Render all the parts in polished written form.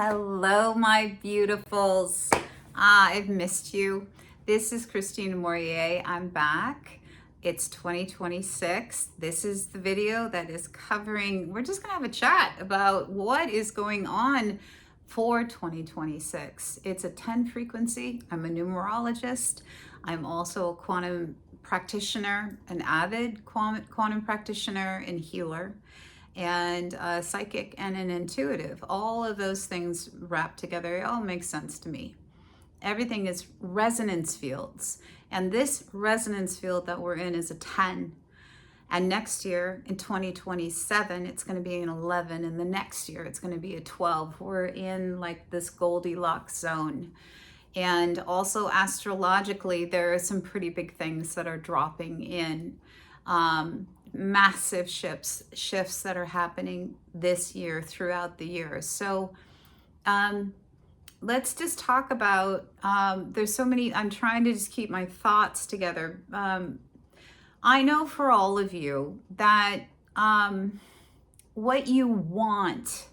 Hello, my beautifuls. I've missed you. This is Christine Morier. I'm back. It's 2026. This is the video that is covering, we're just going to have a chat about what is going on for 2026. It's a 10 frequency. I'm a numerologist. I'm also a quantum practitioner, an avid quantum practitioner and healer, and a psychic and an intuitive. All of those things wrapped together, it all makes sense to me. Everything is resonance fields. And this resonance field that we're in is a 10. And next year in 2027, it's going to be an 11. And the next year, it's going to be a 12. We're in like this Goldilocks zone. And also astrologically, there are some pretty big things that are dropping in. Massive shifts that are happening this year throughout the year. So let's just talk about, there's so many, I'm trying to just keep my thoughts together. I know for all of you that what you want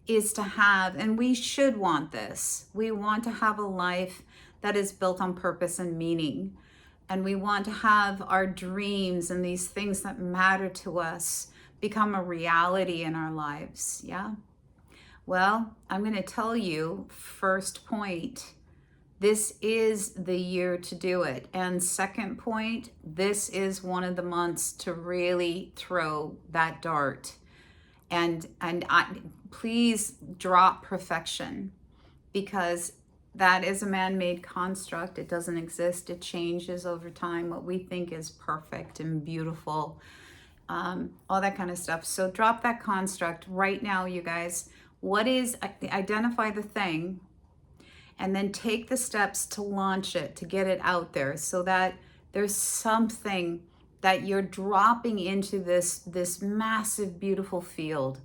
is to have, and we should want this, we want to have a life that is built on purpose and meaning. And we want to have our dreams and these things that matter to us become a reality in our lives. Yeah. Well, I'm going to tell you, first point, this is the year to do it. And second point, this is one of the months to really throw that dart. And please drop perfection, because that is a man-made construct. It doesn't exist. It changes over time. What we think is perfect and beautiful, all that kind of stuff. So drop that construct right now, you guys. What is, identify the thing, and then take the steps to launch it, to get it out there, so that there's something that you're dropping into this massive, beautiful field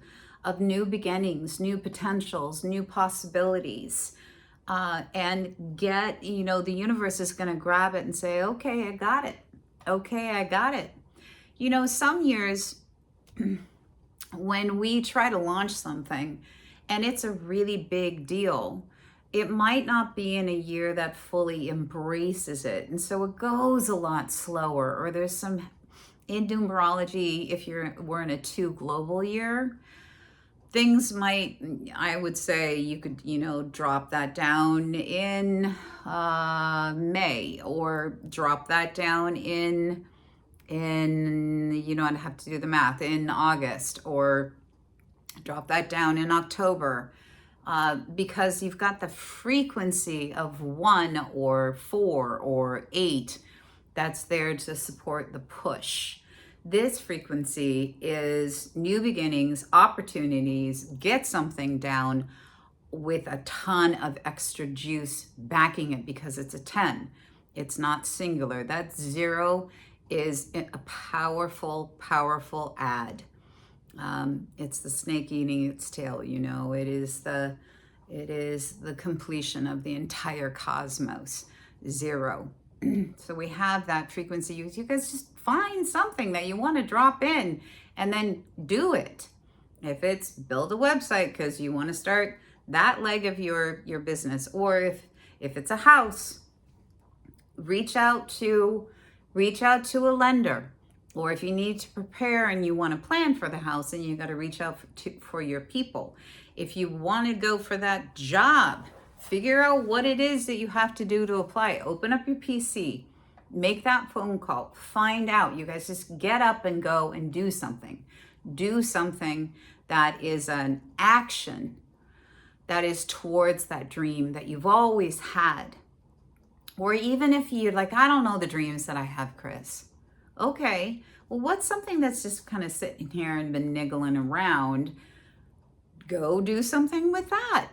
of new beginnings, new potentials, new possibilities. And get, the universe is going to grab it and say, okay, I got it. Okay, I got it. Some years when we try to launch something and it's a really big deal, it might not be in a year that fully embraces it. And so it goes a lot slower, or there's some, in numerology, if we're in a 2 global year, things might, I would say you could, drop that down in May, or drop that down in I'd have to do the math, in August, or drop that down in October, because you've got the frequency of 1 or 4 or 8 that's there to support the push. This frequency is new beginnings, opportunities, get something down with a ton of extra juice backing it, because it's a 10. It's not singular. That 0 is a powerful, powerful add. It's the snake eating its tail, it is the completion of the entire cosmos. 0. So we have that frequency. You guys just find something that you want to drop in and then do it. If it's build a website because you want to start that leg of your business, or if it's a house, reach out to a lender. Or if you need to prepare and you want to plan for the house, and you got to reach out for your people. If you want to go for that job, figure out what it is that you have to do to apply. Open up your PC, make that phone call, find out. You guys just get up and go and do something. Do something that is an action that is towards that dream that you've always had. Or even if you're like, I don't know the dreams that I have, Chris. Okay, well, what's something that's just kind of sitting here and been niggling around? Go do something with that.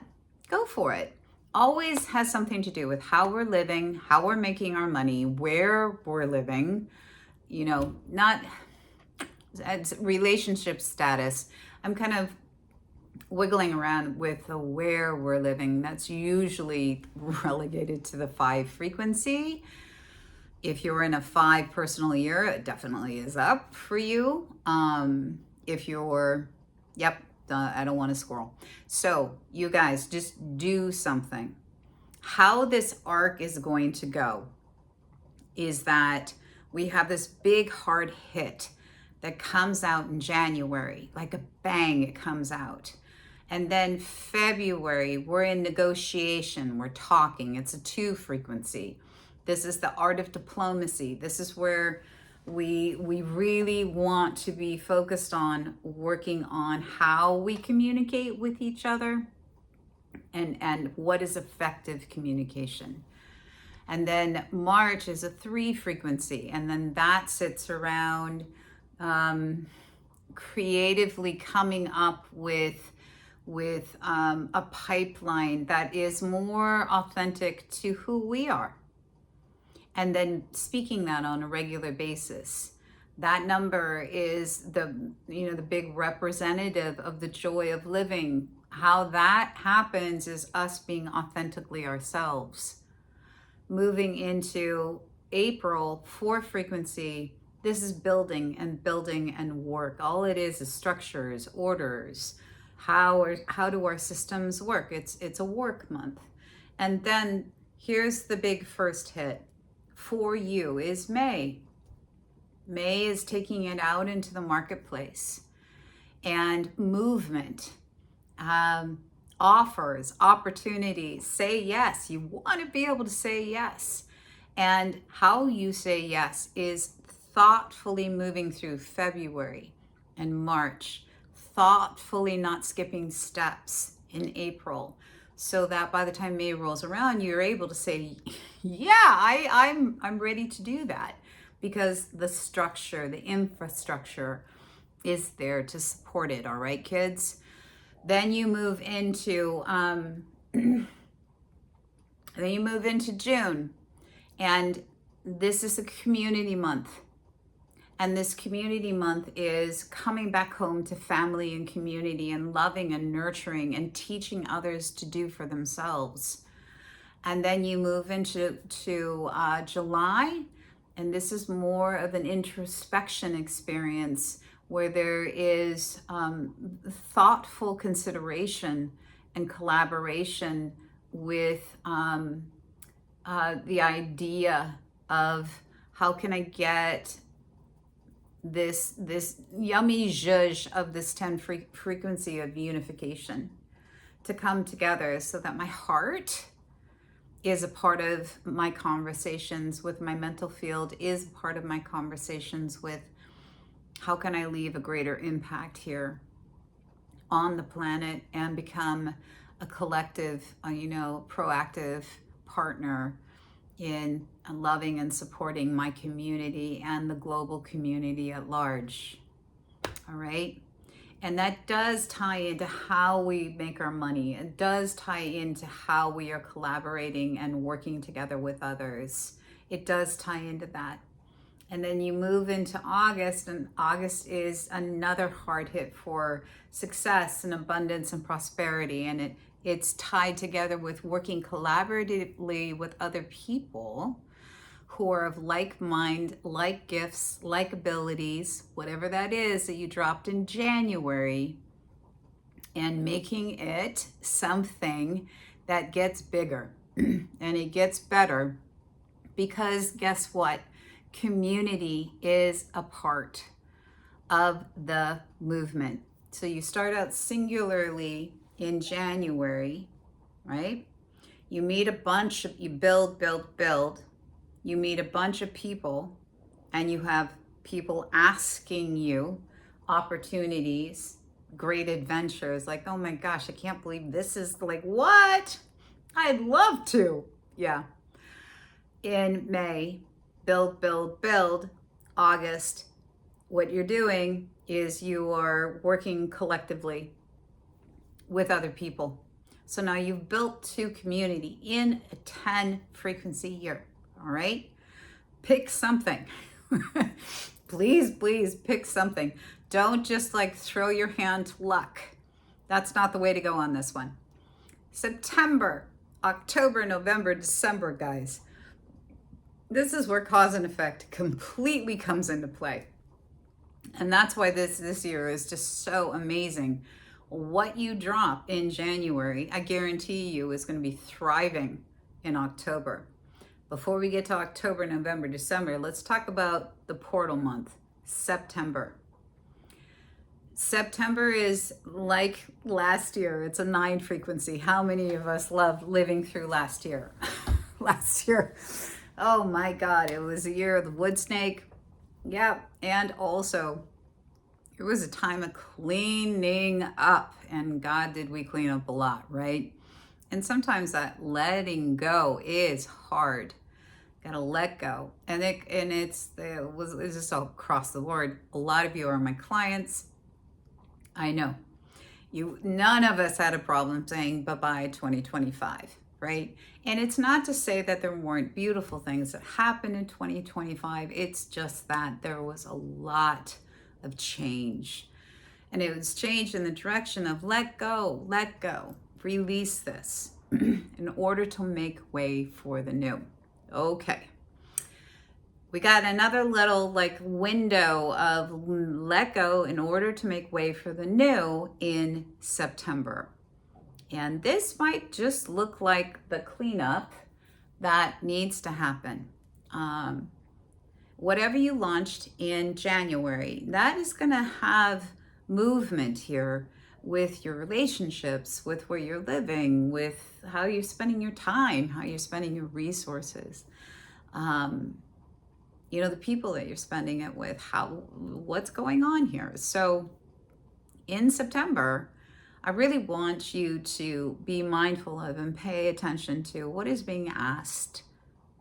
Go for it. Always has something to do with how we're living, how we're making our money, where we're living, not relationship status. I'm kind of wiggling around with the where we're living. That's usually relegated to the 5 frequency. If you're in a 5 personal year, it definitely is up for you. If you're, I don't want to scroll. So you guys just do something. How this arc is going to go is that we have this big hard hit that comes out in January, like a bang, it comes out. And then February, we're in negotiation, we're talking. It's a 2 frequency. This is the art of diplomacy. This is where we really want to be focused on working on how we communicate with each other and what is effective communication. And then March is a 3 frequency, and then that sits around creatively coming up with a pipeline that is more authentic to who we are, and then speaking that on a regular basis. That number is the big representative of the joy of living. How that happens is us being authentically ourselves. Moving into April, 4 frequency, this is building and work. All it is structures, orders. How do our systems work? It's a work month. And then here's the big first hit for you is May. May is taking it out into the marketplace and movement, offers, opportunities. Say yes. You want to be able to say yes. And how you say yes is thoughtfully moving through February and March, thoughtfully not skipping steps in April, so that by the time May rolls around, you're able to say, yeah, I'm ready to do that, because the structure, the infrastructure is there to support it. All right, kids. Then you move into June, and this is a community month. And this community month is coming back home to family and community and loving and nurturing and teaching others to do for themselves. And then you move into July, and this is more of an introspection experience where there is thoughtful consideration and collaboration with the idea of how can I get this yummy zhuzh of this 10 frequency of unification to come together, so that my heart is a part of my conversations with my mental field, is part of my conversations with how can I leave a greater impact here on the planet and become a collective, proactive partner in loving and supporting my community and the global community at large. All right. And that does tie into how we make our money. It does tie into how we are collaborating and working together with others. It does tie into that. And then you move into August, and August is another hard hit for success and abundance and prosperity. And it's tied together with working collaboratively with other people who are of like mind, like gifts, like abilities, whatever that is that you dropped in January, and making it something that gets bigger and it gets better, because guess what? Community is a part of the movement. So you start out singularly in January, right? You meet you build. You meet a bunch of people, and you have people asking you opportunities, great adventures, like, oh my gosh, I can't believe this is like, what? I'd love to. Yeah. In May, build. August, what you're doing is you are working collectively with other people. So now you've built 2 community in a 10 frequency year. All right, pick something. please pick something. Don't just like throw your hand to luck. That's not the way to go on this one. September, October, November, December, guys. This is where cause and effect completely comes into play. And that's why this year is just so amazing. what you drop in January, I guarantee you is going to be thriving in October. Before we get to October, November, December, let's talk about the portal month, September. September is like last year. It's a 9 frequency. How many of us love living through last year? Last year, oh my God, it was a year of the wood snake. Yeah, and also it was a time of cleaning up, and God, did we clean up a lot, right? And sometimes that letting go is hard. Gotta let go, and it's just all across the board. A lot of you are my clients. I know none of us had a problem saying bye-bye 2025, right? And it's not to say that there weren't beautiful things that happened in 2025. It's just that there was a lot of change. And it was change in the direction of let go, release this in order to make way for the new. Okay. We got another little window of let go in order to make way for the new in September. And this might just look like the cleanup that needs to happen. Whatever you launched in January, that is going to have movement here with your relationships, with where you're living, with how you're spending your time, how you're spending your resources. The people that you're spending it with, what's going on here. So in September, I really want you to be mindful of and pay attention to what is being asked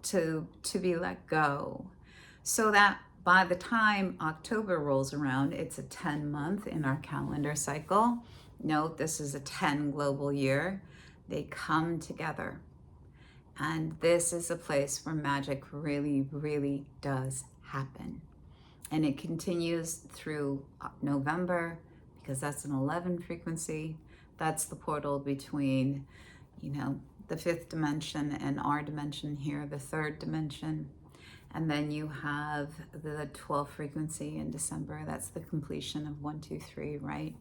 to be let go, so that by the time October rolls around, it's a 10-month in our calendar cycle. Note, this is a 10 global year. They come together. And this is a place where magic really, really does happen. And it continues through November, because that's an 11 frequency. That's the portal between, the 5th dimension and our dimension here, the 3rd dimension. And then you have the 12th frequency in December. That's the completion of 1, 2, 3, right?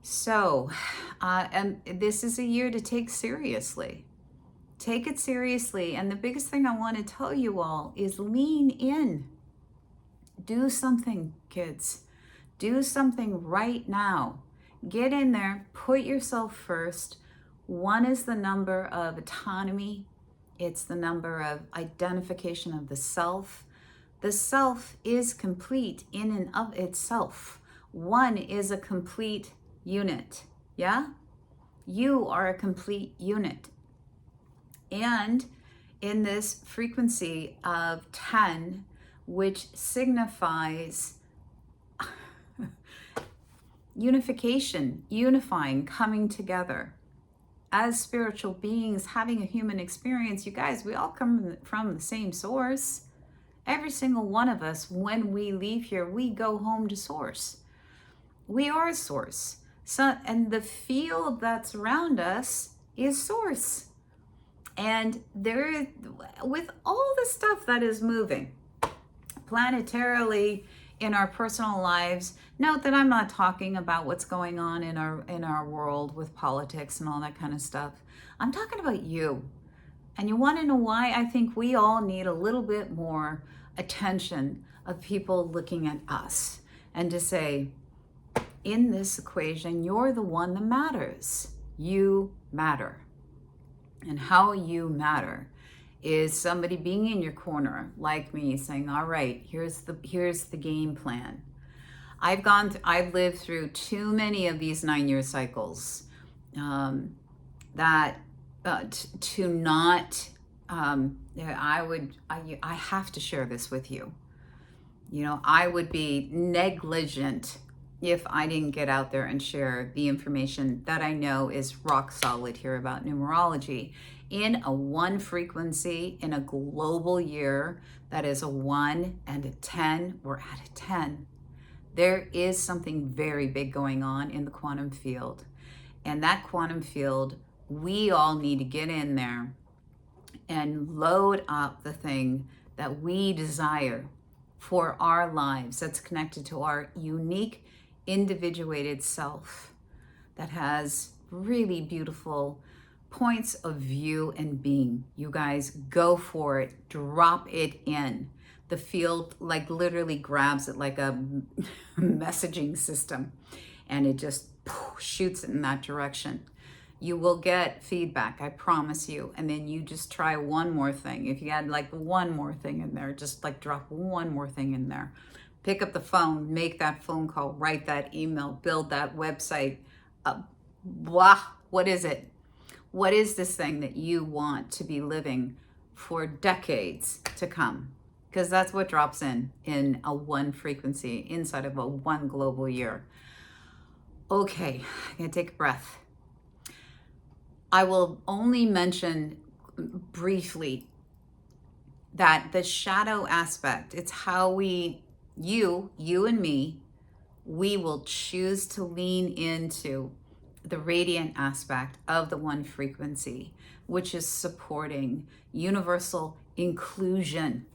So, and this is a year to take seriously. Take it seriously. And the biggest thing I want to tell you all is lean in. Do something, kids. Do something right now. Get in there. Put yourself first. 1 is the number of autonomy. It's the number of identification of the self. The self is complete in and of itself. 1 is a complete unit. Yeah? You are a complete unit. And in this frequency of 10, which signifies unification, unifying, coming together. As spiritual beings having a human experience, you guys, we all come from the same source. Every single one of us, when we leave here, we go home to source. We are source. So, and the field that's around us is source. And there, with all the stuff that is moving planetarily in our personal lives, note that I'm not talking about what's going on in our world with politics and all that kind of stuff. I'm talking about you. And you want to know why? I think we all need a little bit more attention of people looking at us and to say, in this equation, you're the one that matters. You matter. And how you matter is somebody being in your corner, like me, saying, all right, here's the game plan. I've lived through too many of these 9-year cycles I have to share this with you. I would be negligent if I didn't get out there and share the information that I know is rock solid here about numerology. In a 1 frequency, in a global year, that is a 1 and a 10, we're at a 10. There is something very big going on in the quantum field. And that quantum field, we all need to get in there and load up the thing that we desire for our lives that's connected to our unique individuated self. that has really beautiful points of view and being. You guys go for it, drop it in. The field like literally grabs it like a messaging system, and it just shoots it in that direction. You will get feedback, I promise you. And then you just try one more thing. If you add like one more thing in there, just like drop one more thing in there. Pick up the phone, make that phone call, write that email, build that website. What is it? What is this thing that you want to be living for decades to come? Because that's what drops in a one frequency inside of a one global year. Okay, I'm gonna take a breath. I will only mention briefly that the shadow aspect, it's how we, you and me, we will choose to lean into the radiant aspect of the one frequency, which is supporting universal inclusion.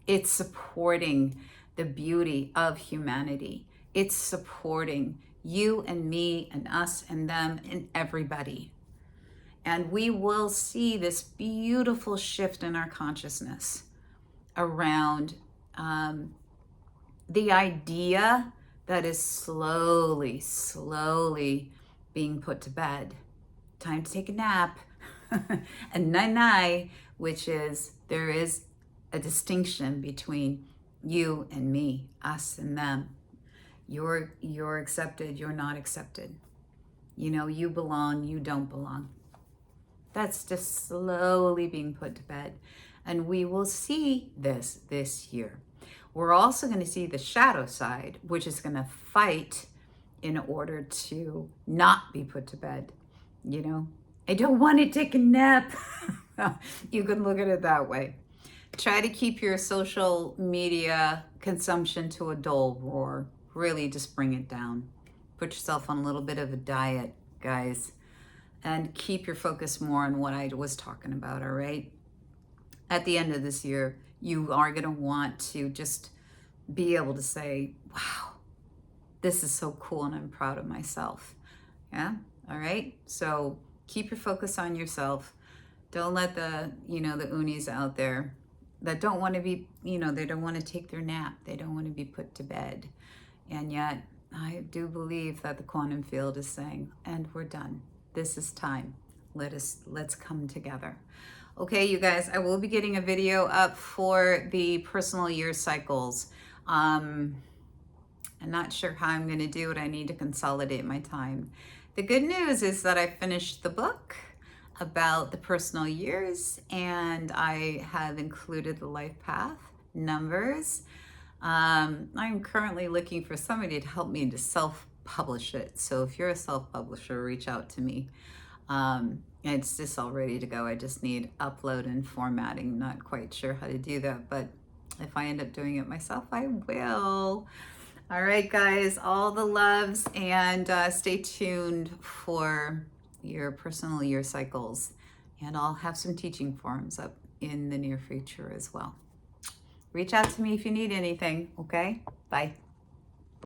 It's supporting the beauty of humanity. It's supporting you and me and us and them and everybody. And we will see this beautiful shift in our consciousness around the idea that is slowly being put to bed. Time to take a nap. And night, which is there is a distinction between you and me, us and them. You're accepted, you're not accepted. You know, you belong, you don't belong. That's just slowly being put to bed. And we will see this year. We're also going to see the shadow side, which is going to fight in order to not be put to bed. You know, I don't want to take a nap. You can look at it that way. Try to keep your social media consumption to a dull roar. Really just bring it down. Put yourself on a little bit of a diet, guys. And keep your focus more on what I was talking about, all right? At the end of this year, you are going to want to just be able to say, wow, this is so cool and I'm proud of myself. Yeah, all right? So keep your focus on yourself. Don't let the unis out there that don't want to be, they don't want to take their nap. They don't want to be put to bed. And yet, I do believe that the quantum field is saying, and we're done. This is time. Let's come together. Okay, you guys, I will be getting a video up for the personal year cycles. I'm not sure how I'm going to do it. I need to consolidate my time. The good news is that I finished the book about the personal years, and I have included the life path numbers. I'm currently looking for somebody to help me to self-publish it. So if you're a self-publisher, reach out to me. It's just all ready to go. I just need upload and formatting. Not quite sure how to do that, but if I end up doing it myself, I will. All right, guys, all the loves, and stay tuned for your personal year cycles. And I'll have some teaching forums up in the near future as well. Reach out to me if you need anything, okay? Bye.